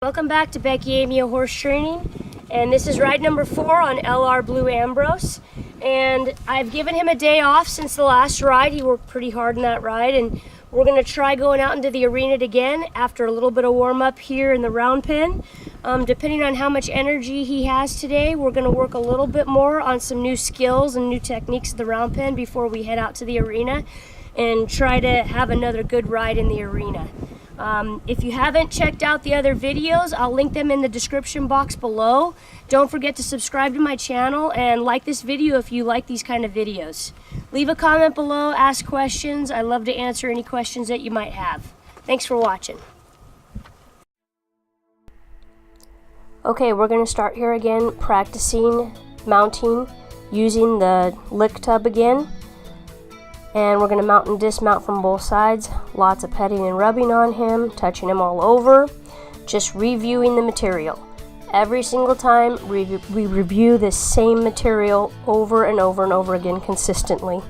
Welcome back to Becky Amio Horse Training, and this is ride number 4 on LR Blue Ambrose. And I've given him a day off since the last ride. He worked pretty hard in that ride, and we're going to try going out into the arena again after a little bit of warm up here in the round pen. Depending on how much energy he has today, we're going to work a little bit more on some new skills and new techniques at the round pen before we head out to the arena and try to have another good ride in the arena. If you haven't checked out the other videos, I'll link them in the description box below. Don't forget to subscribe to my channel and like this video if you like these kind of videos. Leave a comment below, ask questions. I love to answer any questions that you might have. Thanks for watching. Okay, we're going to start here again practicing mounting using the lick tub again. And we're going to mount and dismount from both sides. Lots of petting and rubbing on him, touching him all over, just reviewing the material. Every single time we review the same material over and over and over again consistently.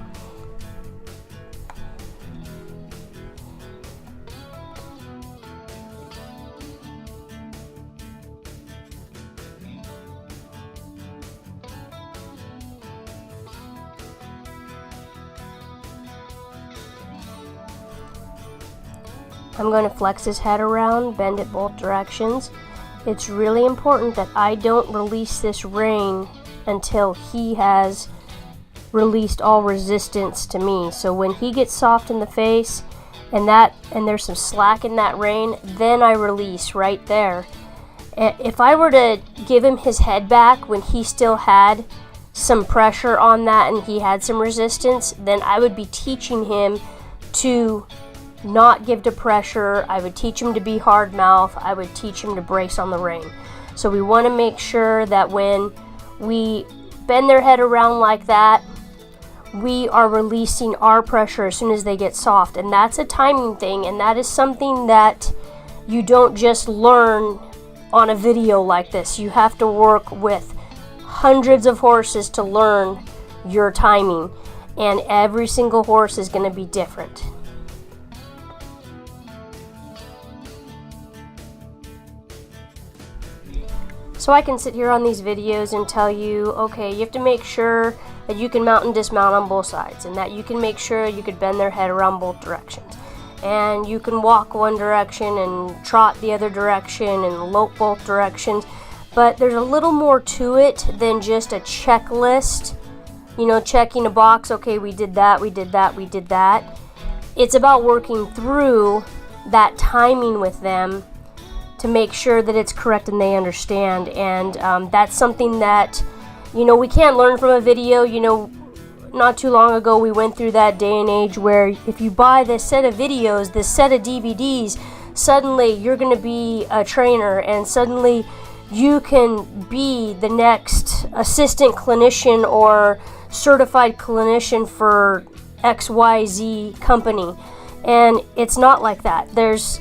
I'm going to flex his head around, bend it both directions. It's really important that I don't release this rein until he has released all resistance to me. So when he gets soft in the face and there's some slack in that rein, then I release right there. If I were to give him his head back when he still had some pressure on that and he had some resistance, then I would be teaching him to not give to pressure. I would teach him to be hard mouth. I would teach him to brace on the rein. So we want to make sure that when we bend their head around like that, we are releasing our pressure as soon as they get soft. And that's a timing thing, and that is something that you don't just learn on a video like this. You have to work with hundreds of horses to learn your timing, and every single horse is going to be different. So I can sit here on these videos and tell you, okay, you have to make sure that you can mount and dismount on both sides, and that you can make sure you could bend their head around both directions. And you can walk one direction and trot the other direction and lope both directions. But there's a little more to it than just a checklist, you know, checking a box, okay, we did that, we did that, we did that. It's about working through that timing with them to make sure that it's correct and they understand. And that's something that, you know, we can't learn from a video. You know, not too long ago we went through that day and age where if you buy this set of videos, this set of DVDs, suddenly you're going to be a trainer, and suddenly you can be the next assistant clinician or certified clinician for XYZ company. And it's not like that. There's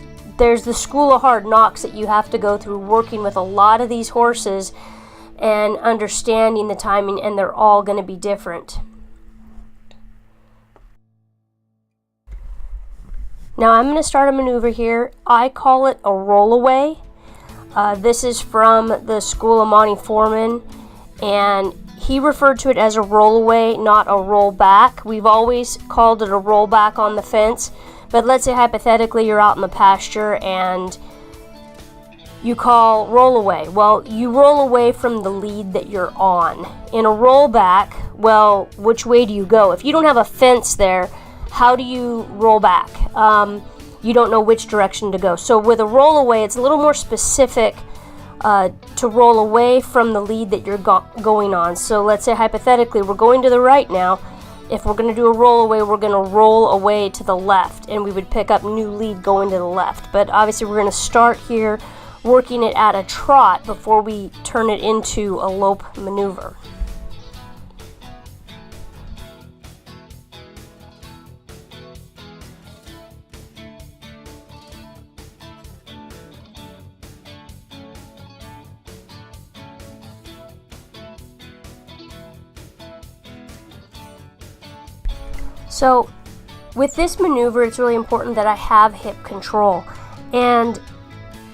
the school of hard knocks that you have to go through working with a lot of these horses and understanding the timing, and they're all going to be different. Now I'm going to start a maneuver here. I call it a rollaway. This is from the school of Monty Foreman, and he referred to it as a rollaway, not a rollback. We've always called it a rollback on the fence. But let's say hypothetically you're out in the pasture and you call roll away. Well, you roll away from the lead that you're on. In a rollback, well, which way do you go? If you don't have a fence there, how do you roll back? You don't know which direction to go. So with a roll away, it's a little more specific to roll away from the lead that you're going on. So let's say hypothetically we're going to the right now. If we're going to do a roll away, we're going to roll away to the left, and we would pick up new lead going to the left. But obviously we're going to start here working it at a trot before we turn it into a lope maneuver. So with this maneuver, it's really important that I have hip control. And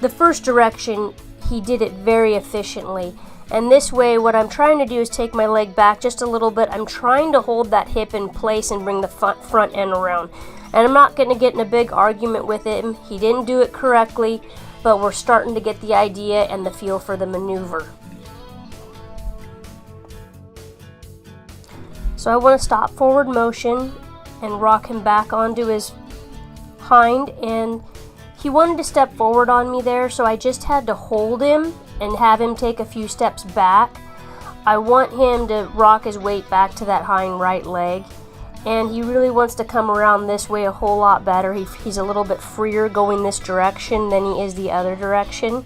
the first direction, he did it very efficiently. And this way, what I'm trying to do is take my leg back just a little bit. I'm trying to hold that hip in place and bring the front end around. And I'm not going to get in a big argument with him. He didn't do it correctly, but we're starting to get the idea and the feel for the maneuver. So I want to stop forward motion and rock him back onto his hind, and he wanted to step forward on me there, so I just had to hold him and have him take a few steps back. I want him to rock his weight back to that hind right leg, and he really wants to come around this way a whole lot better. He's a little bit freer going this direction than he is the other direction.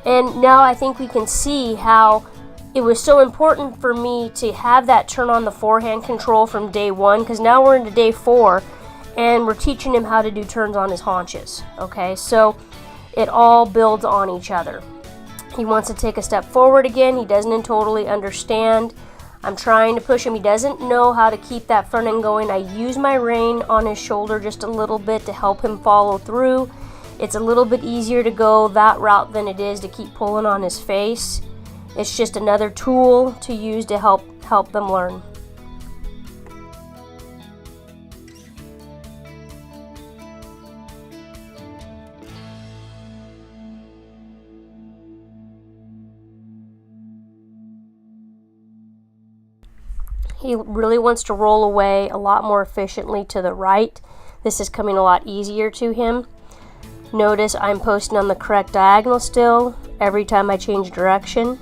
And now I think we can see how it was so important for me to have that turn on the forehand control from day one, because now we're into day 4 and we're teaching him how to do turns on his haunches. Okay, so it all builds on each other. He wants to take a step forward again. He doesn't totally understand. I'm trying to push him. He doesn't know how to keep that front end going. I use my rein on his shoulder just a little bit to help him follow through. It's a little bit easier to go that route than it is to keep pulling on his face. It's just another tool to use to help them learn. He really wants to roll away a lot more efficiently to the right. This is coming a lot easier to him. Notice I'm posting on the correct diagonal still every time I change direction.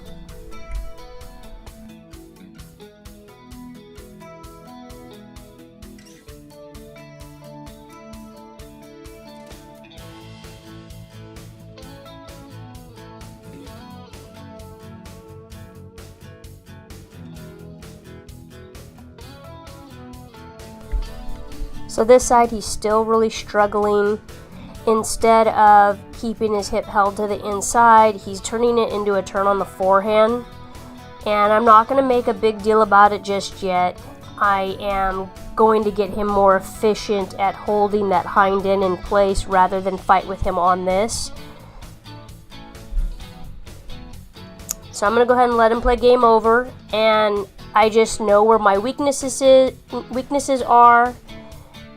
So this side he's still really struggling. Instead of keeping his hip held to the inside, he's turning it into a turn on the forehand. And I'm not going to make a big deal about it just yet. I am going to get him more efficient at holding that hind end in place rather than fight with him on this. So I'm going to go ahead and let him play game over. And I just know where my weaknesses are.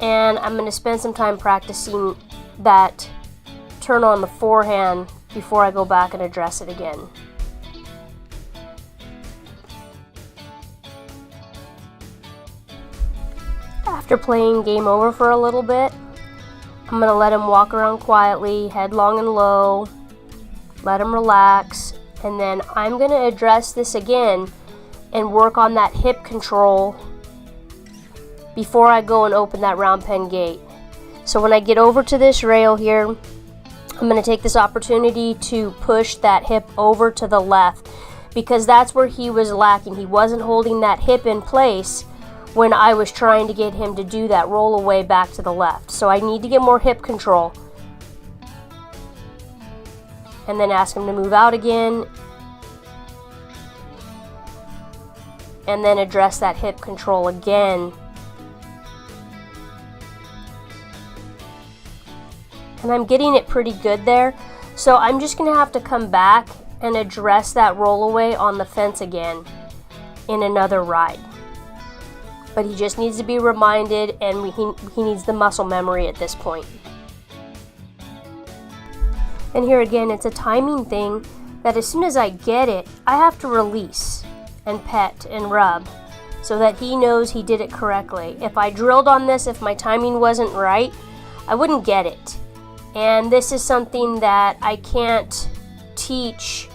And I'm going to spend some time practicing that turn on the forehand before I go back and address it again. After playing game over for a little bit, I'm going to let him walk around quietly, head long and low, let him relax, and then I'm going to address this again and work on that hip control before I go and open that round pen gate. So when I get over to this rail here, I'm going to take this opportunity to push that hip over to the left, because that's where he was lacking. He wasn't holding that hip in place when I was trying to get him to do that roll away back to the left. So I need to get more hip control. And then ask him to move out again. And then address that hip control again. And I'm getting it pretty good there. So I'm just going to have to come back and address that roll away on the fence again in another ride. But he just needs to be reminded, and he needs the muscle memory at this point. And here again, it's a timing thing that as soon as I get it, I have to release and pet and rub so that he knows he did it correctly. If I drilled on this, if my timing wasn't right, I wouldn't get it. And this is something that I can't teach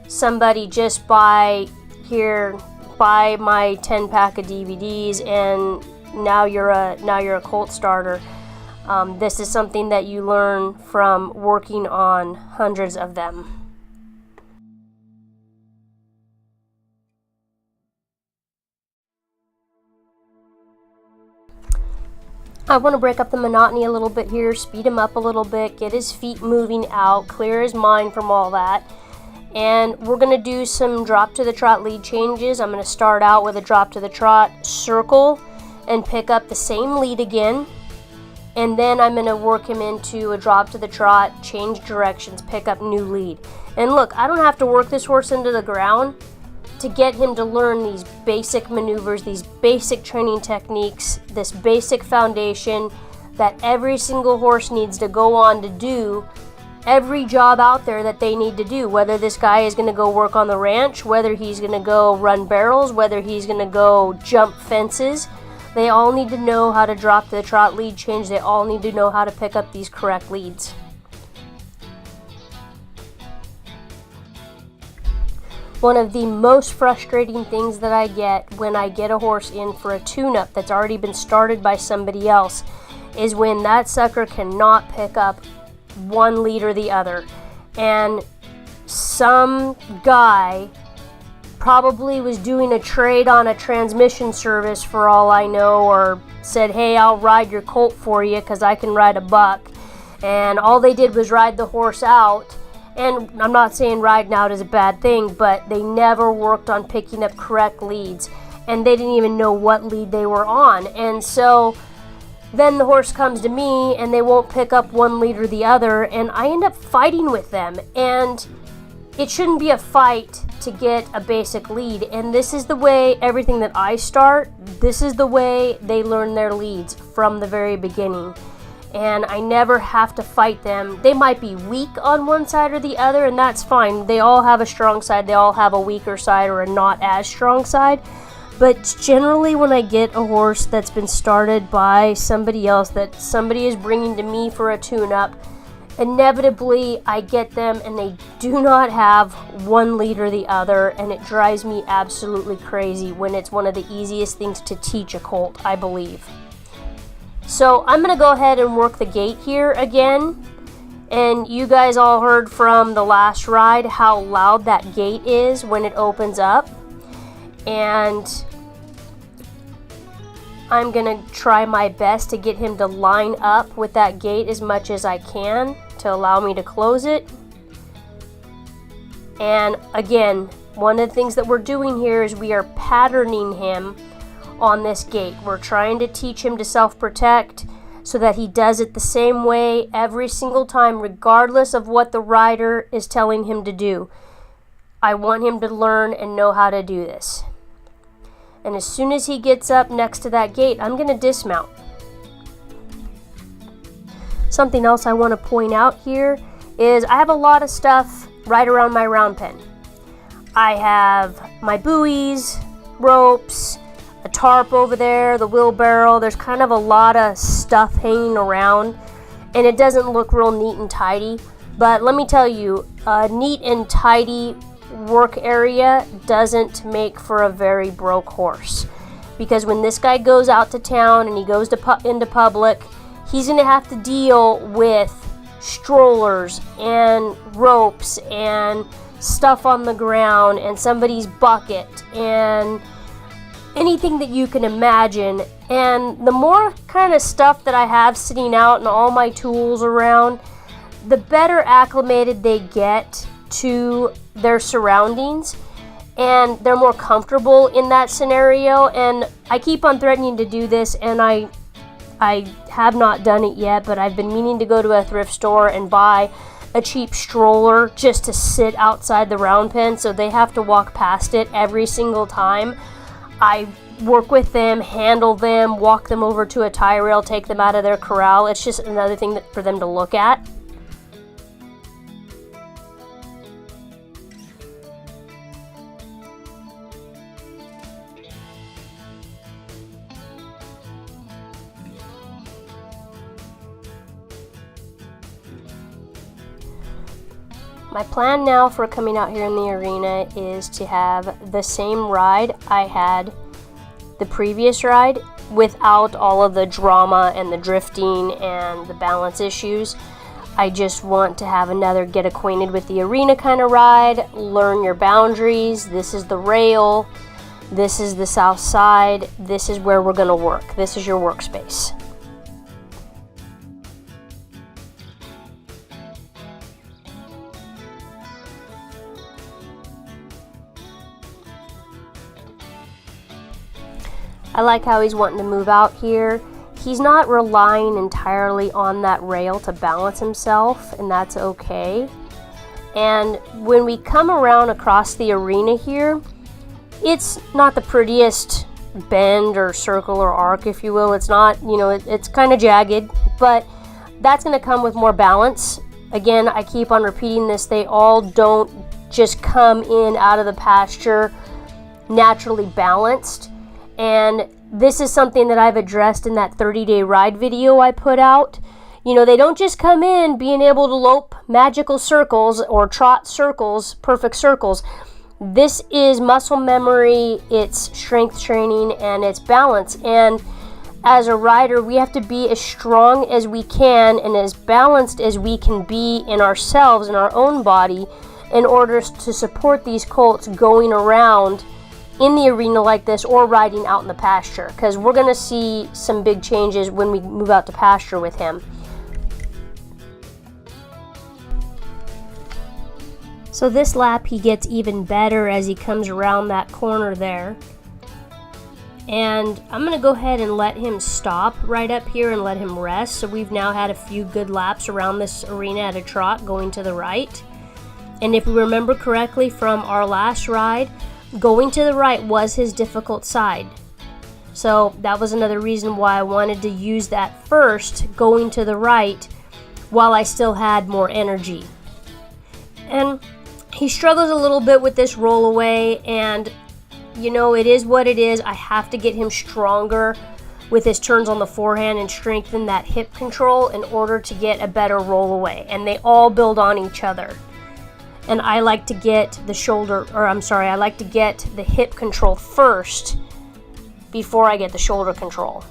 somebody just by here, buy my 10-pack of DVDs and now you're a Colt starter. This is something that you learn from working on hundreds of them. I want to break up the monotony a little bit here, speed him up a little bit, get his feet moving out, clear his mind from all that. And we're going to do some drop to the trot lead changes. I'm going to start out with a drop to the trot circle and pick up the same lead again. and then I'm going to work him into a drop to the trot, change directions, pick up new lead. And look, I don't have to work this horse into the ground to get him to learn these basic maneuvers, these basic training techniques, this basic foundation that every single horse needs to go on to do every job out there that they need to do. Whether this guy is going to go work on the ranch, whether he's going to go run barrels, whether he's going to go jump fences, they all need to know how to drop to the trot, lead change. They all need to know how to pick up these correct leads. One of the most frustrating things that I get when I get a horse in for a tune-up that's already been started by somebody else is when that sucker cannot pick up one lead or the other. And some guy probably was doing a trade on a transmission service for all I know, or said, hey, I'll ride your colt for you because I can ride a buck. And all they did was ride the horse out. And I'm not saying riding out is a bad thing, but they never worked on picking up correct leads. And they didn't even know what lead they were on. And so then the horse comes to me and they won't pick up one lead or the other, and I end up fighting with them. And it shouldn't be a fight to get a basic lead. And this is the way everything that I start, this is the way they learn their leads from the very beginning. And I never have to fight them. They might be weak on one side or the other, and that's fine. They all have a strong side, they all have a weaker side or a not as strong side. But generally when I get a horse that's been started by somebody else, that somebody is bringing to me for a tune-up, inevitably I get them and they do not have one lead or the other, and it drives me absolutely crazy when it's one of the easiest things to teach a colt, I believe. So I'm going to go ahead and work the gate here again. And you guys all heard from the last ride how loud that gate is when it opens up. And I'm going to try my best to get him to line up with that gate as much as I can to allow me to close it. And again, one of the things that we're doing here is we are patterning him on this gate. We're trying to teach him to self-protect so that he does it the same way every single time, regardless of what the rider is telling him to do. I want him to learn and know how to do this. And as soon as he gets up next to that gate, I'm going to dismount. Something else I want to point out here is I have a lot of stuff right around my round pen. I have my buoys, ropes, a tarp over there, the wheelbarrow. There's kind of a lot of stuff hanging around, and it doesn't look real neat and tidy. But let me tell you, a neat and tidy work area doesn't make for a very broke horse. Because when this guy goes out to town and he goes into public, he's going to have to deal with strollers and ropes and stuff on the ground and somebody's bucket and anything that you can imagine. And the more kind of stuff that I have sitting out and all my tools around, the better acclimated they get to their surroundings and they're more comfortable in that scenario. And I keep on threatening to do this, and I have not done it yet, but I've been meaning to go to a thrift store and buy a cheap stroller just to sit outside the round pen so they have to walk past it every single time I work with them, handle them, walk them over to a tie rail, take them out of their corral. It's just another thing for them to look at. My plan now for coming out here in the arena is to have the same ride I had the previous ride without all of the drama and the drifting and the balance issues. I just want to have another get acquainted with the arena kind of ride, learn your boundaries. This is the rail, this is the south side, this is where we're going to work. This is your workspace. I like how he's wanting to move out here. he's not relying entirely on that rail to balance himself, and that's okay. And when we come around across the arena here, it's not the prettiest bend or circle or arc, if you will. It's not, you know, it's kind of jagged, but that's going to come with more balance. Again, I keep on repeating this, they all don't just come in out of the pasture naturally balanced. And this is something that I've addressed in that 30-day ride video I put out. You know, they don't just come in being able to lope magical circles or trot circles, perfect circles. This is muscle memory, it's strength training, and it's balance. And as a rider, we have to be as strong as we can and as balanced as we can be in ourselves, in our own body, in order to support these colts going around in the arena like this or riding out in the pasture, because we're going to see some big changes when we move out to pasture with him. So this lap he gets even better as he comes around that corner there. And I'm going to go ahead and let him stop right up here and let him rest. So we've now had a few good laps around this arena at a trot going to the right. And if we remember correctly from our last ride, going to the right was his difficult side. So that was another reason why I wanted to use that first, going to the right, while I still had more energy. And he struggles a little bit with this roll away, and you know, it is what it is. I have to get him stronger with his turns on the forehand and strengthen that hip control in order to get a better roll away. And they all build on each other. And I like to get I like to get the hip control first before I get the shoulder control.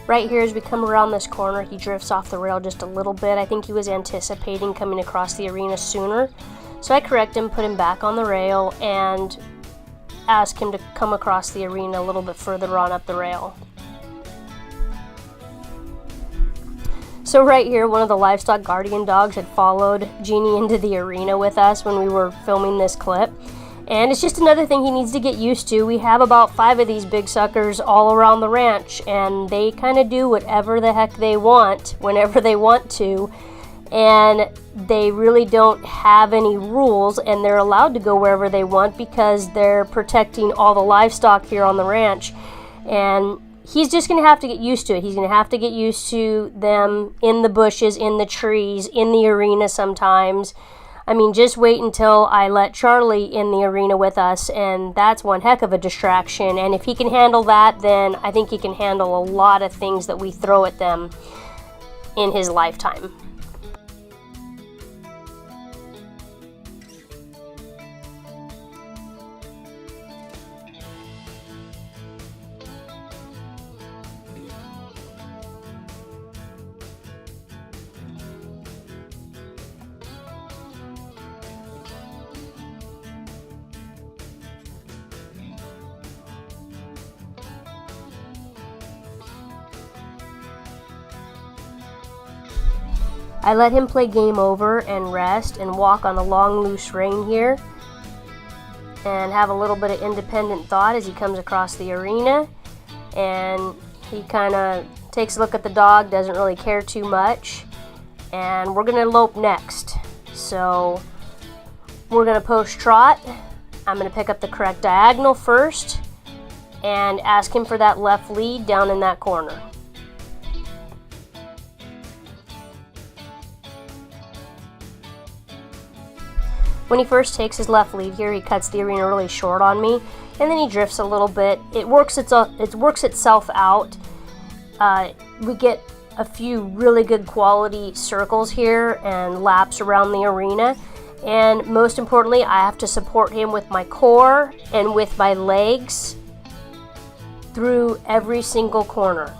Right here, as we come around this corner, he drifts off the rail just a little bit. I think he was anticipating coming across the arena sooner. So I correct him, put him back on the rail, and ask him to come across the arena a little bit further on up the rail. So right here, one of the livestock guardian dogs had followed Jeannie into the arena with us when we were filming this clip. And it's just another thing he needs to get used to. We have about 5 of these big suckers all around the ranch, and they kind of do whatever the heck they want whenever they want to. And they really don't have any rules, and they're allowed to go wherever they want because they're protecting all the livestock here on the ranch. And he's just going to have to get used to it. He's going to have to get used to them in the bushes, in the trees, in the arena sometimes. I mean, just wait until I let Charlie in the arena with us, and that's one heck of a distraction. And if he can handle that, then I think he can handle a lot of things that we throw at them in his lifetime. I let him play game over and rest and walk on a long loose rein here and have a little bit of independent thought as he comes across the arena. And he kind of takes a look at the dog, doesn't really care too much. And we're going to lope next. So we're going to post trot. I'm going to pick up the correct diagonal first and ask him for that left lead down in that corner. When he first takes his left lead here, he cuts the arena really short on me, and then he drifts a little bit. It works itself out. We get a few really good quality circles here and laps around the arena. And most importantly, I have to support him with my core and with my legs through every single corner.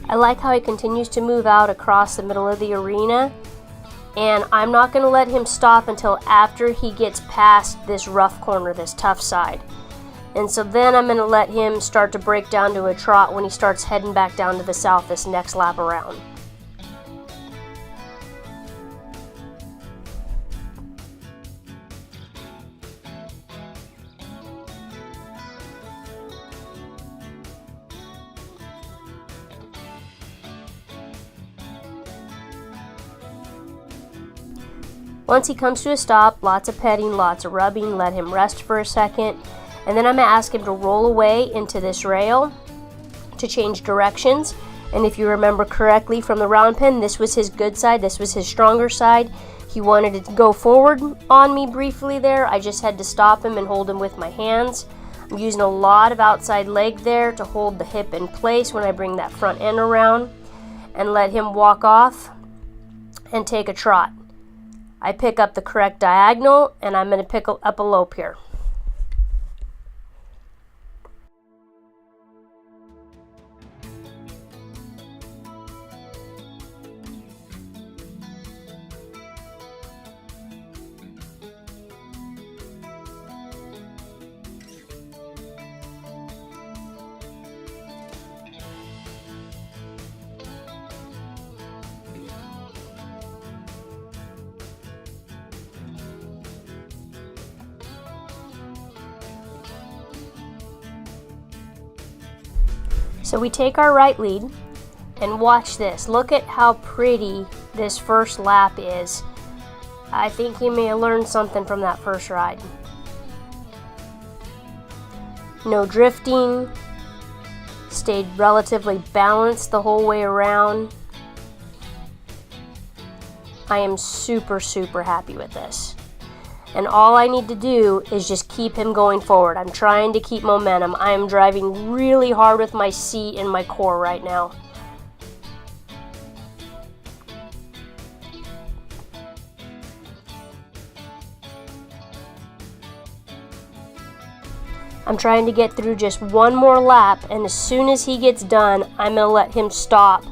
I like how he continues to move out across the middle of the arena, and I'm not going to let him stop until after he gets past this rough corner, this tough side. And so then I'm going to let him start to break down to a trot when he starts heading back down to the south this next lap around. Once he comes to a stop, lots of petting, lots of rubbing, let him rest for a second, and then I'm going to ask him to roll away into this rail to change directions. And if you remember correctly from the round pen, this was his good side, this was his stronger side. He wanted to go forward on me briefly there. I just had to stop him and hold him with my hands. I'm using a lot of outside leg there to hold the hip in place when I bring that front end around, and let him walk off and take a trot. I pick up the correct diagonal, and I'm going to pick up a lope here. So we take our right lead, and watch this. Look at how pretty this first lap is. I think he may have learned something from that first ride. No drifting, stayed relatively balanced the whole way around. I am super, super happy with this. And all I need to do is just keep him going forward. I'm trying to keep momentum. I am driving really hard with my seat and my core right now. I'm trying to get through just one more lap, and as soon as he gets done, I'm going to let him stop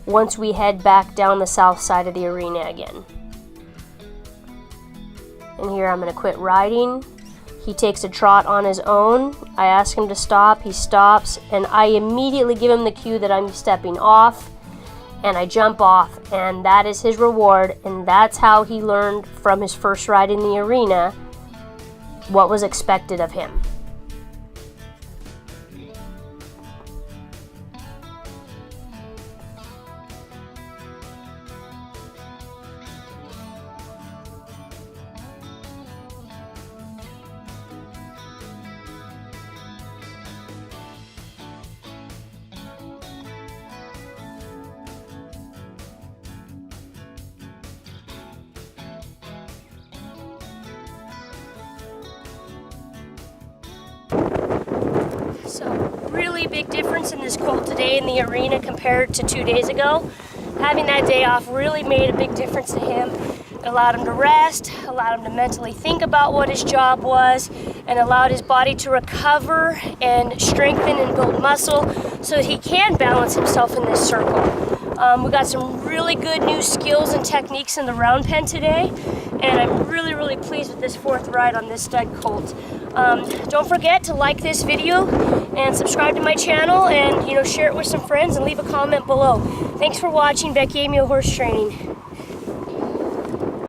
once we head back down the south side of the arena again. And here I'm going to quit riding. He takes a trot on his own. I ask him to stop. He stops, and I immediately give him the cue that I'm stepping off, and I jump off, and that is his reward. And that's how he learned from his first ride in the arena what was expected of him. So really big difference in this colt today in the arena compared to 2 days ago. Having that day off really made a big difference to him. It allowed him to rest, allowed him to mentally think about what his job was, and allowed his body to recover and strengthen and build muscle so that he can balance himself in this circle. We got some really good new skills and techniques in the round pen today, and I'm really, really pleased with this fourth ride on this stud colt. Don't forget to like this video and subscribe to my channel, and share it with some friends and leave a comment below. Thanks for watching Becky Amio Horse Training.